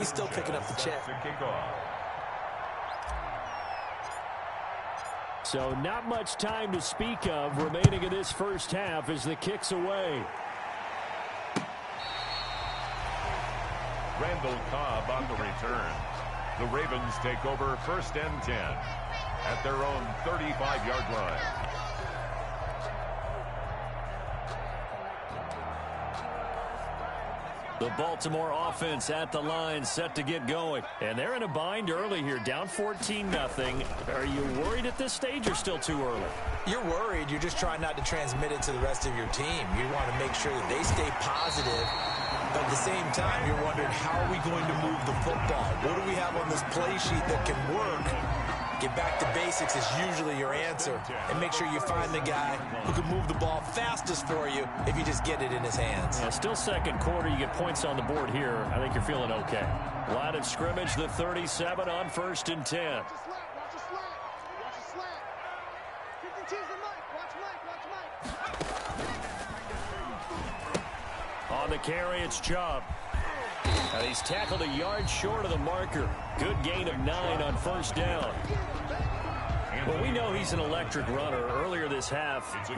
He's still picking up the check. So not much time to speak of remaining in this first half as the kick's away. Randall Cobb on the return. The Ravens take over 1st and 10 at their own 35-yard line. The Baltimore offense at the line set to get going. And they're in a bind early here, down 14-0. Are you worried at this stage or still too early? You're worried. You're just trying not to transmit it to the rest of your team. You want to make sure that they stay positive. But at the same time, you're wondering, how are we going to move the football? What do we have on this play sheet that can work? Get back to basics is usually your answer. And make sure you find the guy who can move the ball fastest for you if you just get it in his hands. Yeah, still second quarter. You get points on the board here. I think you're feeling okay. Line of scrimmage, the 37 on 1st and 10. On the carry, it's Chubb. And he's tackled a yard short of the marker. Good gain of 9 on 1st down. Well, we know he's an electric runner. Earlier this half, you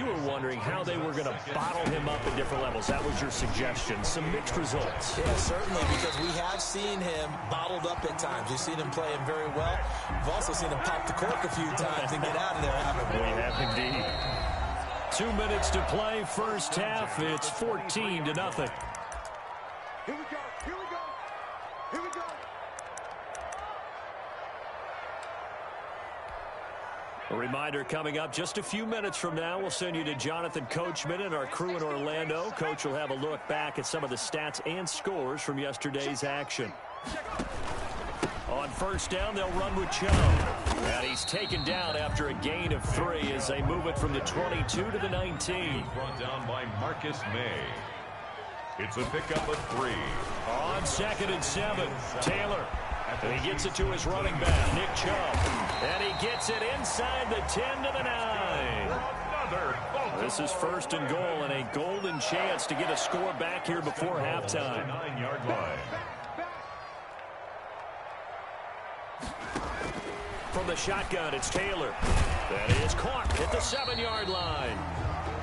were wondering how they were going to bottle him up at different levels. That was your suggestion. Some mixed results. Yeah, certainly, because we have seen him bottled up at times. We've seen him play him very well. We've also seen him pop the cork a few times and get out of there, haven't we? We have indeed. 2 minutes to play, first half. It's 14-0. Here we go. Here we go. Here we go. A reminder coming up just a few minutes from now. We'll send you to Jonathan Coachman and our crew in Orlando. Coach will have a look back at some of the stats and scores from yesterday's action. On 1st down, they'll run with Chubb. And he's taken down after a gain of 3 as they move it from the 22 to the 19. Brought down by Marcus May. It's a pickup of 3. On 2nd and 7, Taylor. And he gets it to his running back, Nick Chubb. And he gets it inside the 10 to the 9. This is 1st and goal and a golden chance to get a score back here before halftime. 9-yard line. From the shotgun, it's Taylor. That is caught at the 7-yard line.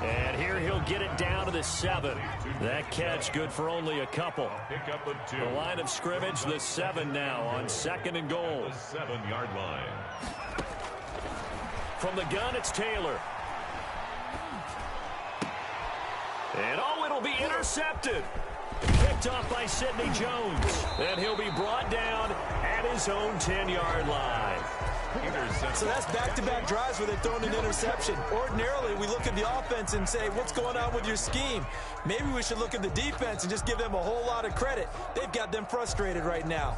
And here he'll get it down to the 7. That catch good for only a couple. Pickup of 2. The line of scrimmage, the 7 now on 2nd and goal. The 7-yard line. From the gun, it's Taylor. And it'll be intercepted. Picked off by Sidney Jones. And he'll be brought down at his own 10-yard line. So that's back-to-back drives where they've thrown an interception. Ordinarily, we look at the offense and say, what's going on with your scheme? Maybe we should look at the defense and just give them a whole lot of credit. They've got them frustrated right now.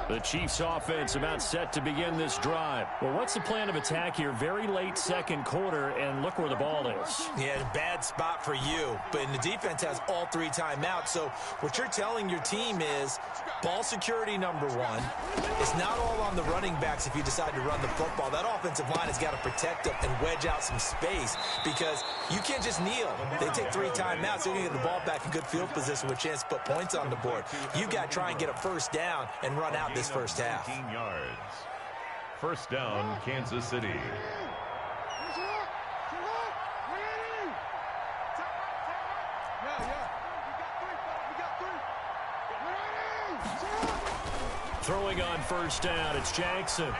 The Chiefs offense about set to begin this drive. Well, what's the plan of attack here? Very late second quarter, and look where the ball is. Yeah, bad spot for you. But the defense has all 3 timeouts. So what you're telling your team is ball security number 1. It's not all on the running backs if you decide to run the football. That offensive line has got to protect them and wedge out some space because you can't just kneel. They take 3 timeouts. They're going to get the ball back in good field position with a chance to put points on the board. You got to try and get a first down and run out this first half. 15 yards. 1st down, Kansas City. Throwing on 1st down, it's Jackson.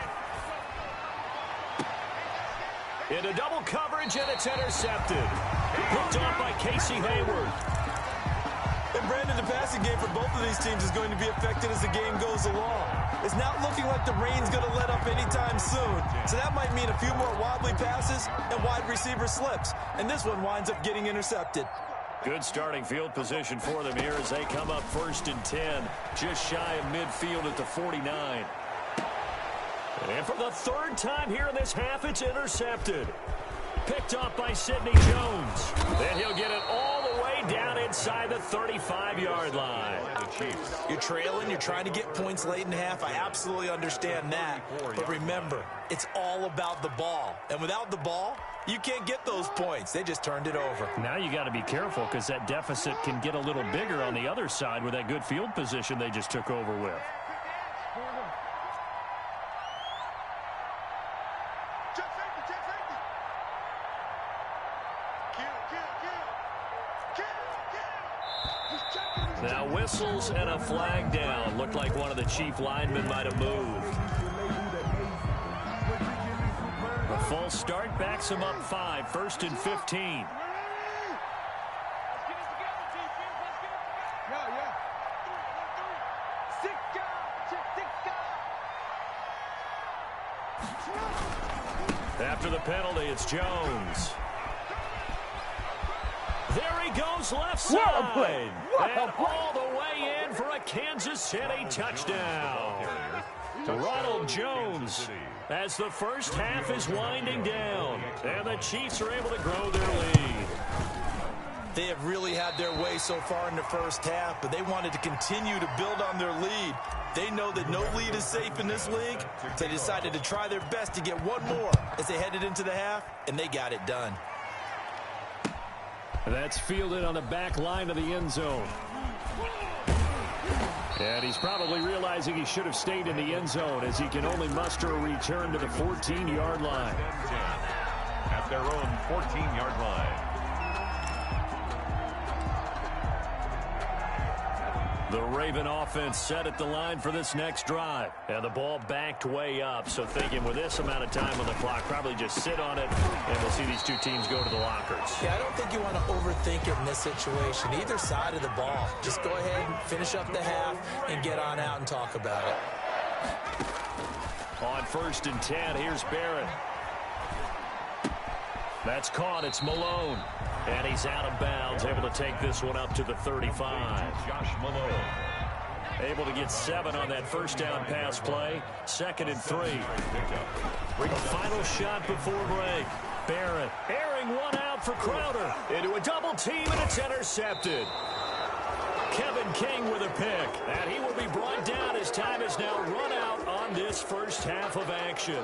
Into double coverage, and it's intercepted. Picked off by Casey Hayward. And Brandon, the passing game for both of these teams is going to be affected as the game goes along. It's not looking like the rain's going to let up anytime soon. So that might mean a few more wobbly passes and wide receiver slips. And this one winds up getting intercepted. Good starting field position for them here as they come up 1st and 10. Just shy of midfield at the 49. And for the 3rd time here in this half, it's intercepted. Picked off by Sidney Jones. Then he'll get it all the way down inside the 35-yard line. You're trailing, you're trying to get points late in half. I absolutely understand that. But remember, it's all about the ball. And without the ball, you can't get those points. They just turned it over. Now you got to be careful because that deficit can get a little bigger on the other side with that good field position they just took over with. Now whistles and a flag down. Looked like one of the Chief linemen might have moved. A false start backs him up 5, 1st and 15. After the penalty, it's Jones. There he goes left side. And all the way in for a Kansas City touchdown. Ronald Jones as the first half is winding down. And the Chiefs are able to grow their lead. They have really had their way so far in the first half, but they wanted to continue to build on their lead. They know that no lead is safe in this league, so they decided to try their best to get one more as they headed into the half, and they got it done. That's fielded on the back line of the end zone. And he's probably realizing he should have stayed in the end zone as he can only muster a return to the 14-yard line. At their own 14-yard line. The Raven offense set at the line for this next drive. And the ball backed way up. So thinking with this amount of time on the clock, probably just sit on it, and we'll see these two teams go to the lockers. Yeah, I don't think you want to overthink it in this situation. Either side of the ball. Just go ahead and finish up the half and get on out and talk about it. On 1st and 10, here's Barrett. That's caught. It's Malone. And he's out of bounds, able to take this one up to the 35. Josh Malone. Able to get 7 on that first down pass play. 2nd and 3. The final shot before break. Barrett airing one out for Crowder. Into a double team, and it's intercepted. Kevin King with a pick. And he will be brought down as time is now run out on this first half of action.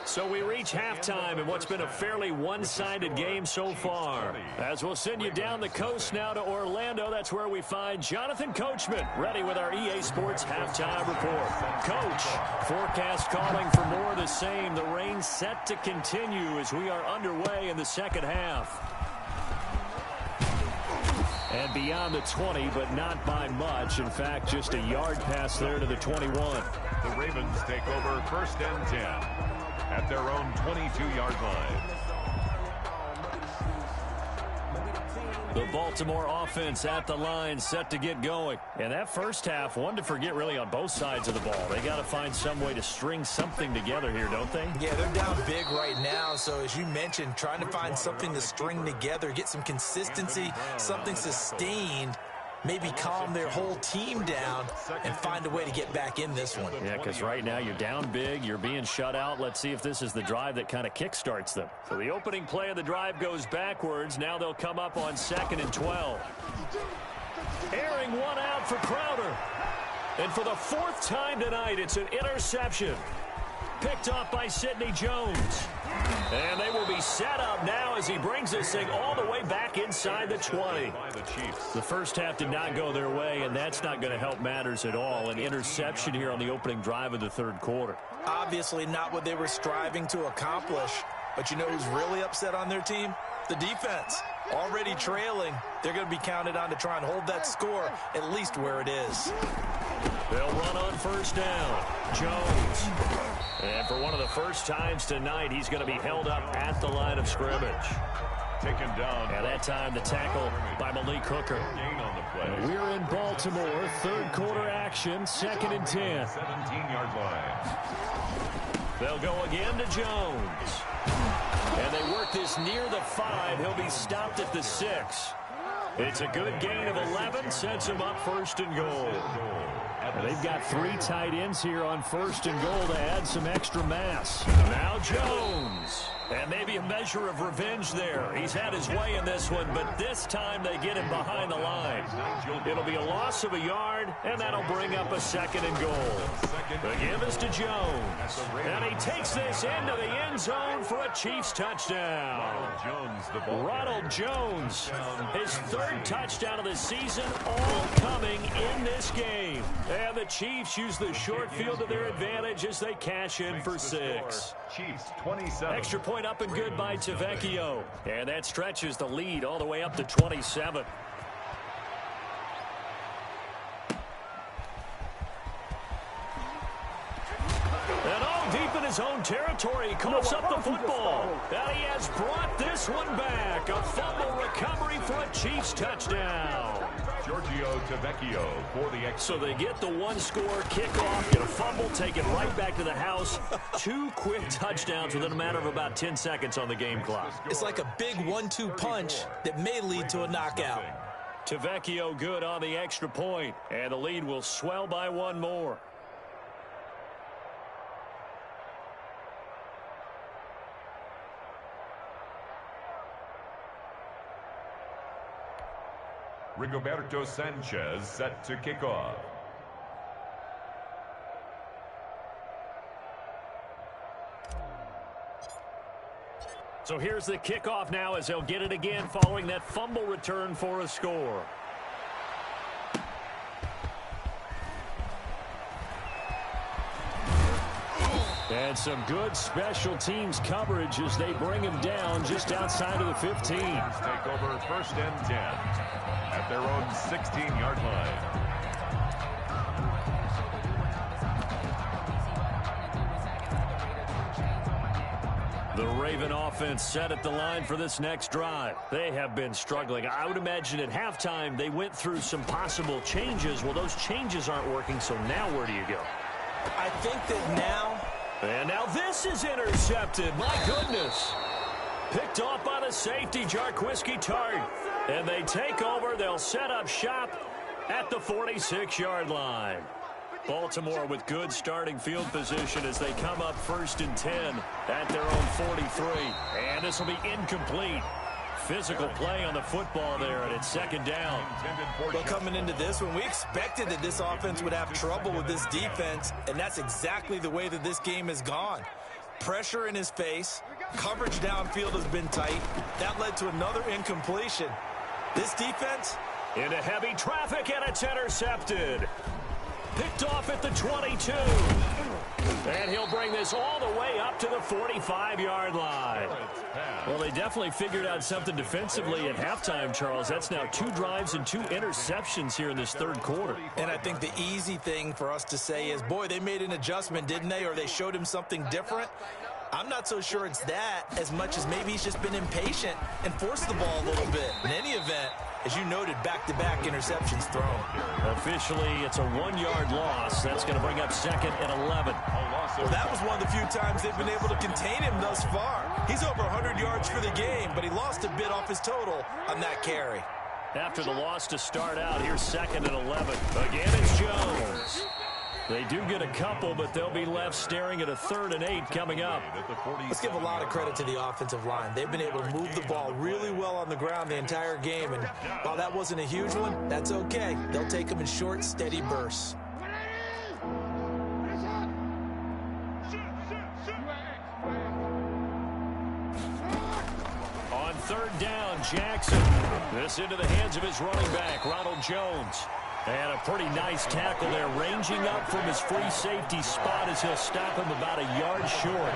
So we reach halftime in what's been a fairly one-sided game so far. As we'll send you down the coast now to Orlando, that's where we find Jonathan Coachman, ready with our EA Sports halftime report. Coach, forecast calling for more of the same. The rain set to continue as we are underway in the second half. And beyond the 20, but not by much. In fact, just a yard pass there to the 21. The Ravens take over 1st and 10. At their own 22-yard line. The Baltimore offense at the line, set to get going. And that first half, one to forget really on both sides of the ball. They got to find some way to string something together here, don't they? Yeah, they're down big right now. So as you mentioned, trying to find something to string together, get some consistency, something sustained, maybe calm their whole team down and find a way to get back in this one. Yeah, because right now you're down big, you're being shut out. Let's see if this is the drive that kind of kickstarts them. So the opening play of the drive goes backwards. Now they'll come up on 2nd and 12. Airing one out for Crowder. And for the 4th time tonight, it's an interception. Picked off by Sidney Jones. And they will be set up now as he brings this thing all the way back inside the 20. The first half did not go their way, and that's not going to help matters at all. An interception here on the opening drive of the 3rd quarter. Obviously not what they were striving to accomplish. But you know who's really upset on their team? The defense. Already trailing. They're going to be counted on to try and hold that score at least where it is. They'll run on 1st down. Jones. And for one of the first times tonight, he's going to be held up at the line of scrimmage. Taken down. And that time the tackle by Malik Hooker. We're in Baltimore. 3rd quarter action. 2nd and 10. 17-yard line. They'll go again to Jones. And they work this near the 5. He'll be stopped at the 6. It's a good gain of 11. Sets him up 1st and goal. And they've got 3 tight ends here on 1st and goal to add some extra mass. Now Jones. And maybe a measure of revenge there. He's had his way in this one, but this time they get him behind the line. It'll be a loss of a yard, and that'll bring up a 2nd and goal. The give is to Jones. And he takes this into the end zone for a Chiefs touchdown. Ronald Jones, his 3rd touchdown of the season, all coming in this game. And the Chiefs use the short field to their advantage as they cash in for 6. Chiefs 27. Extra point up and good by Tavecchio. And that stretches the lead all the way up to 27. And all deep in his own territory, he coughs up the football. And he has brought this one back. A fumble recovery for a Chiefs touchdown. Giorgio Tavecchio for the So they get the 1-score kickoff, get a fumble, take it right back to the house. 2 quick touchdowns within a matter of about 10 seconds on the game clock. It's like a big 1-2 punch that may lead to a knockout. Tavecchio good on the extra point, and the lead will swell by 1 more. Rigoberto Sanchez set to kick off. So here's the kickoff now as they'll get it again following that fumble return for a score. And some good special teams coverage as they bring him down just outside of the 15. Take over 1st and 10 at their own 16-yard line. The Raven offense set at the line for this next drive. They have been struggling. I would imagine at halftime they went through some possible changes. Well, those changes aren't working, so now where do you go? I think that now... And now this is intercepted. My goodness. Picked off by the safety, Jarquiski Tart. And they take over. They'll set up shop at the 46-yard line. Baltimore with good starting field position as they come up 1st and 10 at their own 43. And this will be incomplete. Physical play on the football there, and it's 2nd down. But coming into this one, we expected that this offense would have trouble with this defense, and that's exactly the way that this game has gone. Pressure in his face, coverage downfield has been tight. That led to another incompletion. This defense... Into heavy traffic, and it's intercepted. Picked off at the 22. And he'll bring this all the way up to the 45-yard line. Well, they definitely figured out something defensively at halftime, Charles. That's now 2 drives and 2 interceptions here in this 3rd quarter. And I think the easy thing for us to say is, boy, they made an adjustment, didn't they? Or they showed him something different. I'm not so sure it's that as much as maybe he's just been impatient and forced the ball a little bit. In any event, as you noted, back-to-back interceptions thrown. Officially, it's a 1-yard loss. That's going to bring up 2nd and 11. Well, that was one of the few times they've been able to contain him thus far. He's over 100 yards for the game, but he lost a bit off his total on that carry. After the loss to start out, here's 2nd and 11. Again, it's Jones. They do get a couple, but they'll be left staring at a 3rd and 8 coming up. Let's give a lot of credit to the offensive line. They've been able to move the ball really well on the ground the entire game, and while that wasn't a huge one, that's okay. They'll take them in short, steady bursts. On 3rd down, Jackson. This into the hands of his running back, Ronald Jones. And a pretty nice tackle there, ranging up from his free safety spot as he'll stop him about a yard short.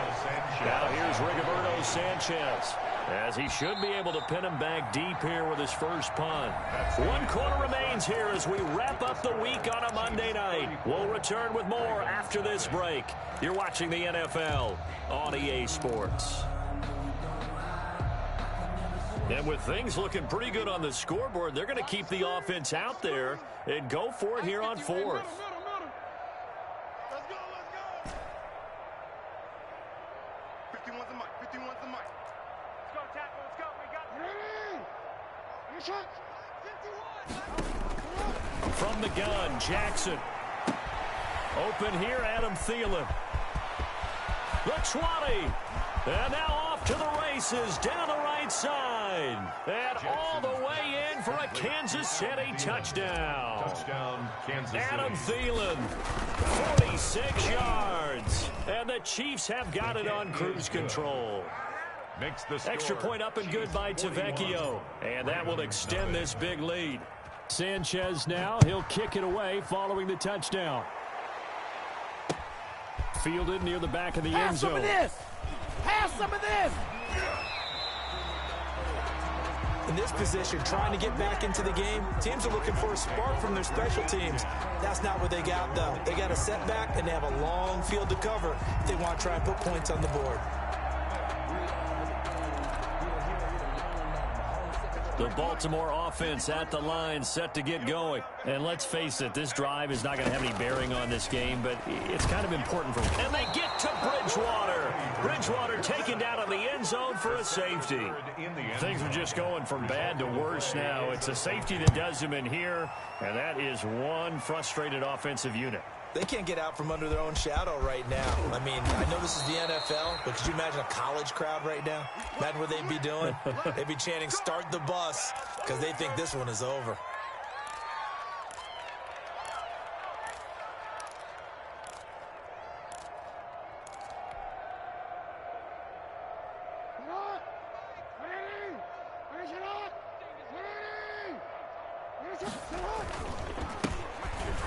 Now here's Rigoberto Sanchez, as he should be able to pin him back deep here with his first punt. 1 quarter remains here as we wrap up the week on a Monday night. We'll return with more after this break. You're watching the NFL on EA Sports. And with things looking pretty good on the scoreboard, they're going to keep the offense out there and go for it here on 4th. Let's go, let's go. 51's the mic, 51's the mic. Let's go, tackle, let's go, we got it. From the gun, Jackson. Open here, Adam Thielen. The 20. And now off to the races down the right side. And all the way in for a Kansas City touchdown. Touchdown, Kansas City. Adam Thielen, 46 yards. And the Chiefs have got it on cruise control. Makes the score. Extra point up and good by Tavecchio. And that will extend this big lead. Sanchez now, he'll kick it away following the touchdown. Fielded near the back of the end zone. Pass some of this! Pass some of this! In this position, trying to get back into the game, teams are looking for a spark from their special teams. That's not what they got, though. They got a setback, and they have a long field to cover if they want to try and put points on the board. The Baltimore offense at the line, set to get going. And let's face it, this drive is not going to have any bearing on this game, but it's kind of important for them. And they get to Bridgewater. Bridgewater taken down in the end zone for a safety. Things are just going from bad to worse now. It's a safety that does them in here, and that is one frustrated offensive unit. They can't get out from under their own shadow right now. I mean, I know this is the NFL, but could you imagine a college crowd right now? Imagine what they'd be doing. They'd be chanting, "Start the bus," because they think this one is over.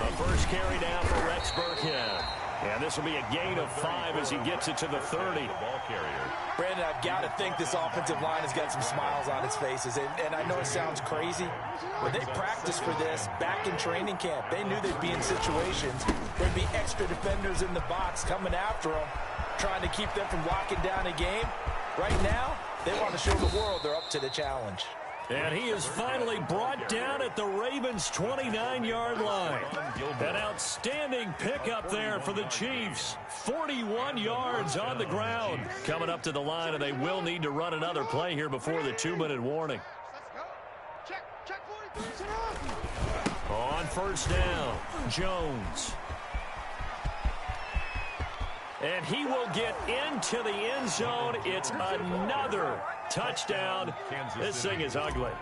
The first carry down for Rex Burkhead. And this will be a gain of 5 as he gets it to the 30. Ball carrier. Brandon, I've got to think this offensive line has got some smiles on its faces. And I know it sounds crazy, but they practiced for this back in training camp. They knew they'd be in situations. There'd be extra defenders in the box coming after them, trying to keep them from locking down a game. Right now, they want to show the world they're up to the challenge. And he is finally brought down at the Ravens' 29-yard line. An outstanding pickup there for the Chiefs. 41 yards on the ground. Coming up to the line, and they will need to run another play here before the 2-minute warning. On first down, Jones. And he will get into the end zone. It's another touchdown. This thing is ugly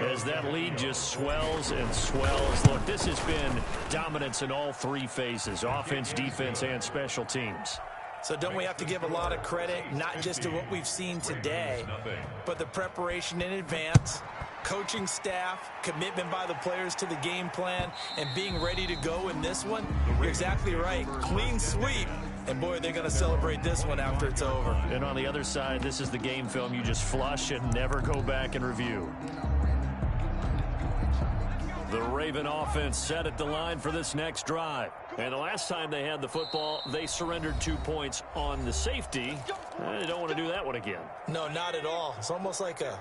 as that lead just swells and swells. Look, this has been dominance in all three phases, offense, defense, and special teams. So don't we have to give a lot of credit, not just to what we've seen today, but the preparation in advance, coaching staff, commitment by the players to the game plan, and being ready to go in this one? You're exactly right. Clean sweep. And, boy, they're going to celebrate this one after it's over. And on the other side, this is the game film you just flush and never go back and review. The Raven offense set at the line for this next drive. And the last time they had the football, they surrendered 2 points on the safety. They don't want to do that one again. No, not at all. It's almost like a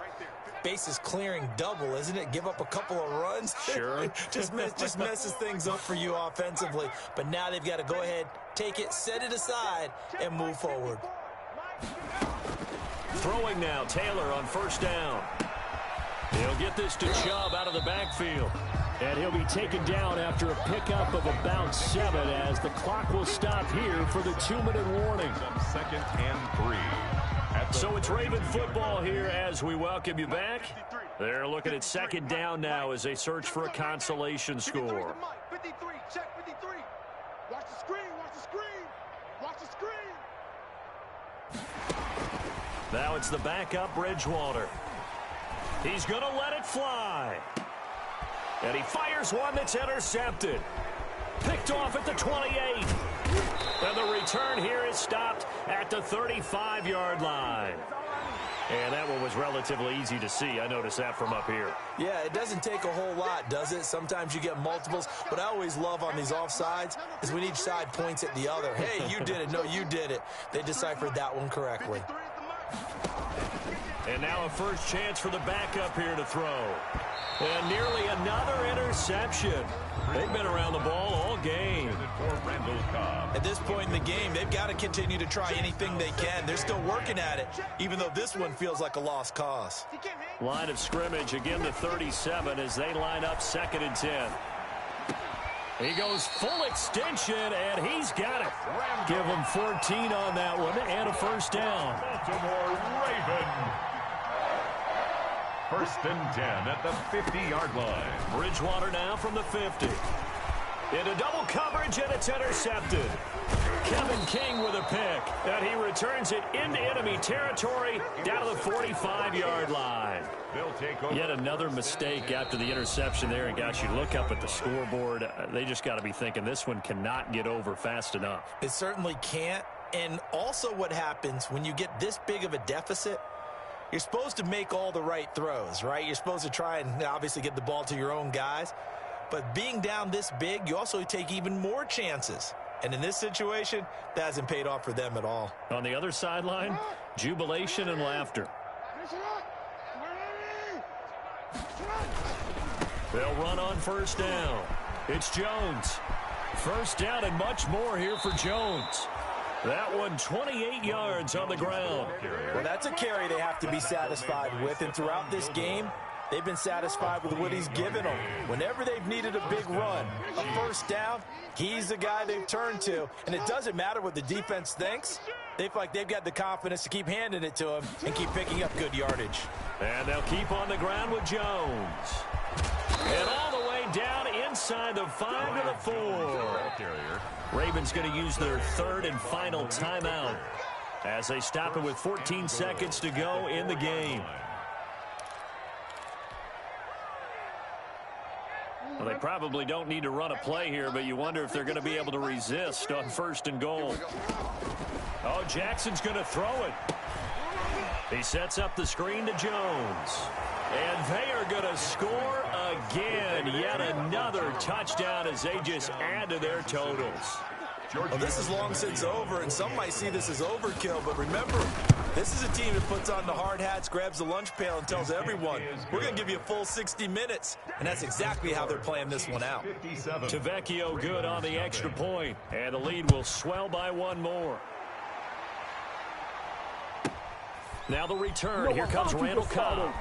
bases clearing double, isn't it? Give up a couple of runs. Sure. just messes things up for you offensively. But now they've got to go ahead, take it, set it aside, and move forward. Throwing now, Taylor on first down. He'll get this to Chubb out of the backfield. And he'll be taken down after a pickup of about 7 as the clock will stop here for the 2-minute warning. Second and 3. So it's Raven football here as we welcome you back. They're looking at second down now as they search for a consolation score. 53, check 53. Watch the screen, watch the screen. Watch the screen. Now it's the backup Bridgewater. He's going to let it fly. And he fires one that's intercepted. Picked off at the 28. And the return here is stopped at the 35-yard line. And that one was relatively easy to see. I noticed that from up here. Yeah, it doesn't take a whole lot, does it? Sometimes you get multiples. What I always love on these offsides is when each side points at the other. Hey, you did it. No, you did it. They deciphered that one correctly. And now a first chance for the backup here to throw. And nearly another interception. They've been around the ball all game. At this point in the game, they've got to continue to try anything they can. They're still working at it, even though this one feels like a lost cause. Line of scrimmage, again the 37 as they line up 2nd and 10. He goes full extension, and he's got it. Give him 14 on that one and a first down. Baltimore Ravens. open. First and 10 at the 50-yard line. Bridgewater now from the 50. Into double coverage, and it's intercepted. Kevin King with a pick, and he returns it into enemy territory down to the 45-yard line. They'll take over. Yet another mistake after the interception there, and gosh, you look up at the scoreboard, they just got to be thinking this one cannot get over fast enough. It certainly can't. And also what happens when you get this big of a deficit, you're supposed to make all the right throws, right? You're supposed to try and obviously get the ball to your own guys. But being down this big, you also take even more chances. And in this situation, that hasn't paid off for them at all. On the other sideline, jubilation and laughter. They'll run on first down. It's Jones. First down and much more here for Jones. That one 28 yards on the ground. Well, that's a carry they have to be satisfied with. And throughout this game, they've been satisfied with what he's given them. Whenever they've needed a big run, a first down, he's the guy they've turned to. And it doesn't matter what the defense thinks. They feel like they've got the confidence to keep handing it to him and keep picking up good yardage. And they'll keep on the ground with Jones. And all the way down inside the 5 to the 4. Ravens going to use their third and final timeout as they stop it with 14 seconds to go in the game. Well, they probably don't need to run a play here, but you wonder if they're going to be able to resist on first and goal. Oh, Jackson's going to throw it. He sets up the screen to Jones. And they are going to score again. Yet another touchdown as they just add to their totals. Well, this is long since over, and some might see this as overkill. But remember, this is a team that puts on the hard hats, grabs the lunch pail, and tells everyone, we're going to give you a full 60 minutes. And that's exactly how they're playing this one out. Tavecchio good on the extra point, and the lead will swell by one more. Now the return. Here comes Randall Cobb.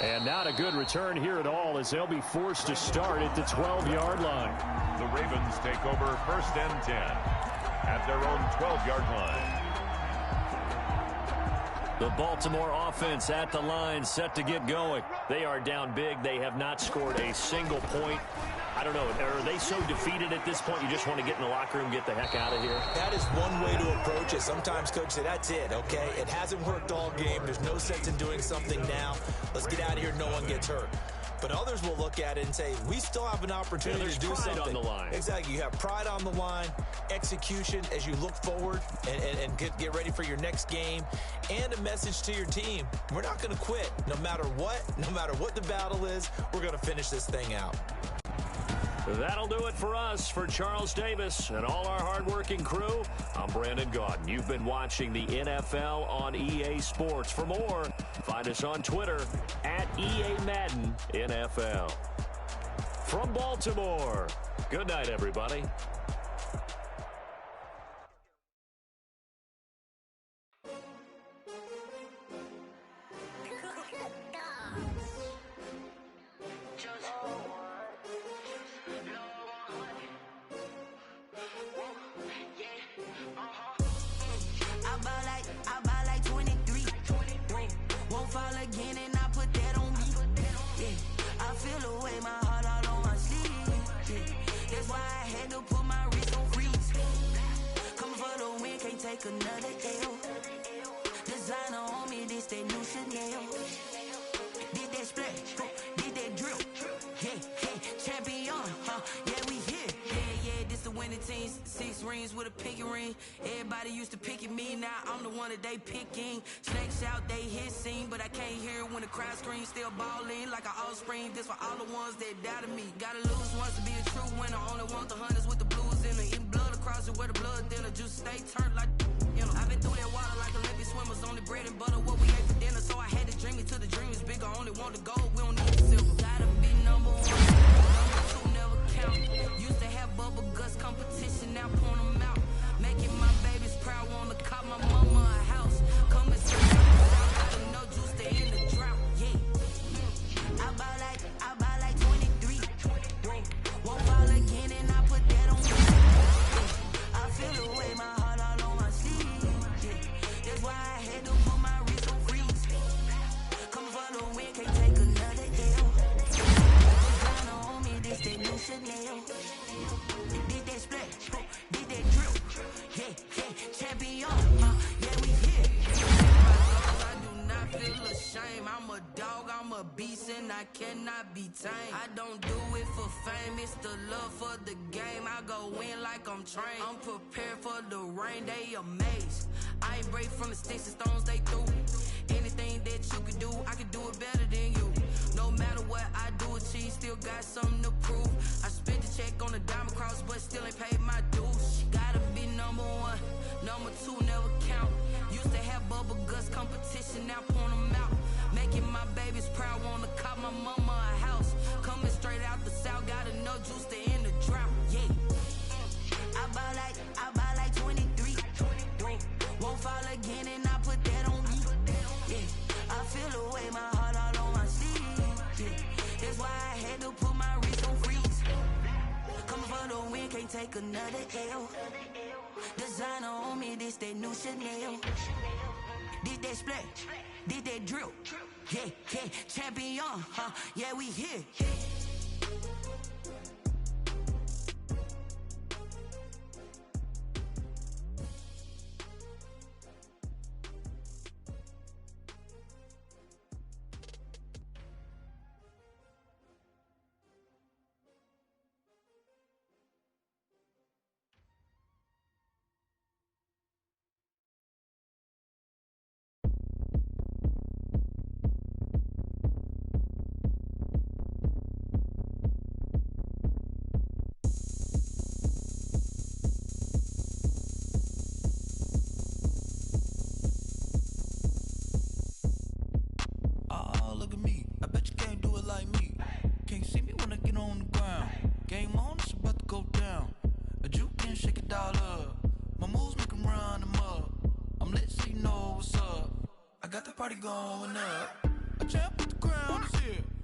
And not a good return here at all as they'll be forced to start at the 12-yard line. The Ravens take over first and 10 at their own 12-yard line. The Baltimore offense at the line, set to get going. They are down big. They have not scored a single point. I don't know. Are they so defeated at this point you just want to get in the locker room, get the heck out of here? That is one way to approach it. Sometimes coaches say, that's it, okay? It hasn't worked all game. There's no sense in doing something now. Let's get out of here. No one gets hurt. But others will look at it and say, we still have an opportunity to do something. On the line. Exactly. You have pride on the line, execution as you look forward and get ready for your next game, and a message to your team. We're not going to quit. No matter what the battle is, we're going to finish this thing out. That'll do it for us. For Charles Davis and all our hardworking crew, I'm Brandon Gaudin. You've been watching the NFL on EA Sports. For more, find us on Twitter at EA Madden NFL. From Baltimore, good night, everybody. Another L. Designer on me, this that new Chanel. Did that splash, did that drip. Yeah, champion, yeah, we here. Yeah, this the winning team. 6 rings with a pinky ring. Everybody used to pick at me, now I'm the one that they picking. Snakes shout, they hit scene, but I can't hear when the crowd screams. Still ballin' like an offspring. This for all the ones that doubted me. Gotta lose once to be a true winner. Only want the hunters with the blues in it. Eating blood across it where the blood thinner. Juice stay turned like. I've been through that water like Olympic swimmers. Only bread and butter, what we ate for dinner. So I had to dream it till the dream is bigger. Only want the gold, we don't need the silver. Gotta be number 1. Number 2 never count. Used to have bubble guts competition, now point them out. Making my babies proud, wanna cop my mama a house. Come and see me out, no juice, they in the drought. Yeah. I buy like 23. Won't fall again and I put that on me. I feel the way my heart all on my sleeve. Yeah. That's why I had to put my wrist on freeze. Coming for the win, can't take another L. Designer on me, this that new Chanel. Did that splash, did that drill. Yeah, champion, yeah, we here. I do not feel ashamed. I'm a dog, I'm a beast, and I cannot be tamed. I don't do it for fame, it's the love for the game. I go in like I'm trained. I'm prepared for the rain, they amazed. I ain't break from the sticks and stones they threw. Anything that you can do, I can do it better than you. No matter what I do, achieve, still got something to prove. I spent the check on the diamond cross, but still ain't paid my dues. Gotta be number one, number two never count. Used to have bubble guts competition, now point them out. Making my babies proud, wanna cop my mama a house. Coming straight out the south, got enough juice to end the drought. Yeah, I buy like 23. Won't fall again, and I put that on me. Yeah, I feel away, my heart all on my sleeve. Yeah, that's why I had to put my wrist on freeze. Coming for the win, can't take another L. Designer on me, this that new Chanel. Did that splash, did that drill. Yeah, champion, yeah, we here. Party going up. A champ with the crown is here.